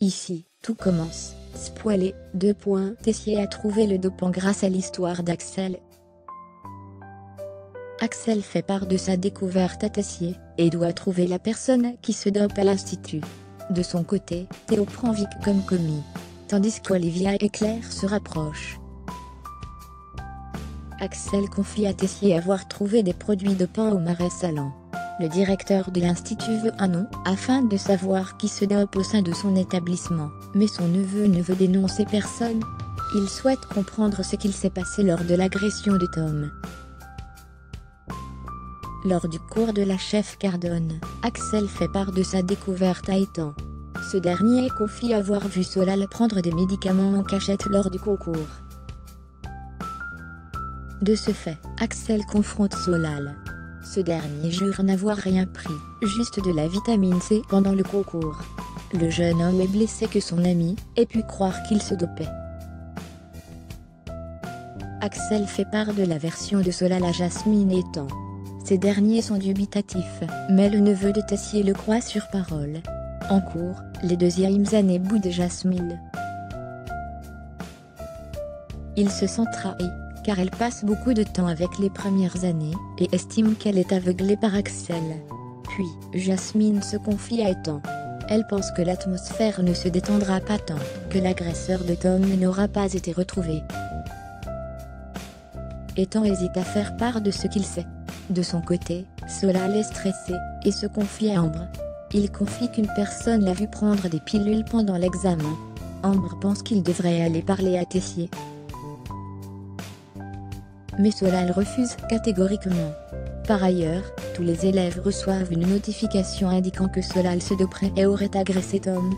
Ici, tout commence. Spoilé, Tessier a trouvé le dopant grâce à l'histoire d'Axel. Axel fait part de sa découverte à Tessier, et doit trouver la personne qui se dope à l'institut. De son côté, Théo prend Vic comme commis, tandis qu'Olivia et Claire se rapprochent. Axel confie à Tessier avoir trouvé des produits dopants au marais salant. Le directeur de l'institut veut un nom, afin de savoir qui se dope au sein de son établissement, mais son neveu ne veut dénoncer personne. Il souhaite comprendre ce qu'il s'est passé lors de l'agression de Tom. Lors du cours de la chef Cardone, Axel fait part de sa découverte à Ethan. Ce dernier confie avoir vu Solal prendre des médicaments en cachette lors du concours. De ce fait, Axel confronte Solal. Ce dernier jure n'avoir rien pris, juste de la vitamine C pendant le concours. Le jeune homme est blessé que son ami ait pu croire qu'il se dopait. Axel fait part de la version de Solal à Jasmine et Ethan. Ces derniers sont dubitatifs, mais le neveu de Tessier le croit sur parole. En cours, les deuxièmes années boudent Jasmine. Il se sent trahi, car elle passe beaucoup de temps avec les premières années, et estime qu'elle est aveuglée par Axel. Puis, Jasmine se confie à Ethan. Elle pense que l'atmosphère ne se détendra pas tant que l'agresseur de Tom n'aura pas été retrouvé. Ethan hésite à faire part de ce qu'il sait. De son côté, Solal est stressé, et se confie à Ambre. Il confie qu'une personne l'a vu prendre des pilules pendant l'examen. Ambre pense qu'il devrait aller parler à Tessier. Mais Solal refuse catégoriquement. Par ailleurs, tous les élèves reçoivent une notification indiquant que Solal se doperait et aurait agressé Tom.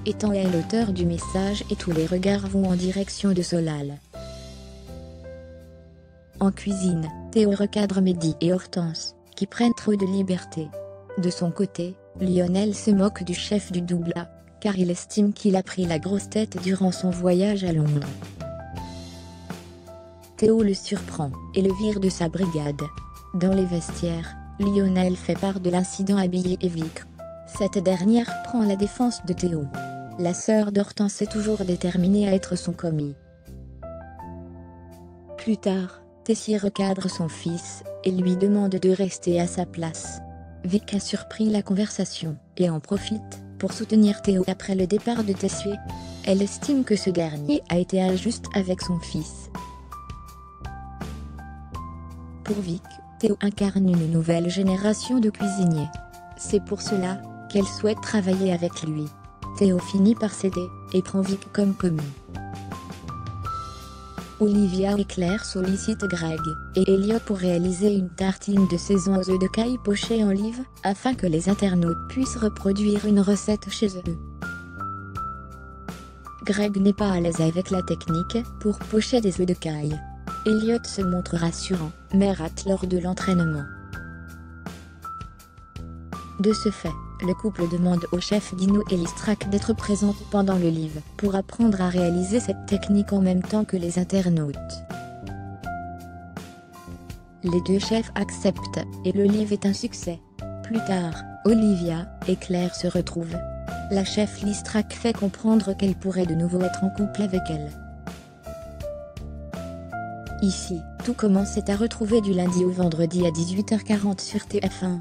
Ethan est l'auteur du message et tous les regards vont en direction de Solal. En cuisine, Théo recadre Mehdi et Hortense, qui prennent trop de liberté. De son côté, Lionel se moque du chef du double A, car il estime qu'il a pris la grosse tête durant son voyage à Londres. Théo le surprend, et le vire de sa brigade. Dans les vestiaires, Lionel fait part de l'incident à Billy et Vic. Cette dernière prend la défense de Théo. La sœur d'Hortense est toujours déterminée à être son commis. Plus tard, Tessier recadre son fils, et lui demande de rester à sa place. Vic a surpris la conversation, et en profite, pour soutenir Théo après le départ de Tessier. Elle estime que ce dernier a été injuste avec son fils. Pour Vic, Théo incarne une nouvelle génération de cuisiniers. C'est pour cela qu'elle souhaite travailler avec lui. Théo finit par céder, et prend Vic comme commis. Olivia et Claire sollicitent Greg et Elliot pour réaliser une tartine de saison aux œufs de caille pochés en live, afin que les internautes puissent reproduire une recette chez eux. Greg n'est pas à l'aise avec la technique pour pocher des œufs de caille. Elliot se montre rassurant, mais rate lors de l'entraînement. De ce fait, le couple demande au chef Dino et Listrak d'être présents pendant le live pour apprendre à réaliser cette technique en même temps que les internautes. Les deux chefs acceptent, et le live est un succès. Plus tard, Olivia et Claire se retrouvent. La chef Listrak fait comprendre qu'elle pourrait de nouveau être en couple avec elle. Ici, tout commence à retrouver du lundi au vendredi à 18h40 sur TF1.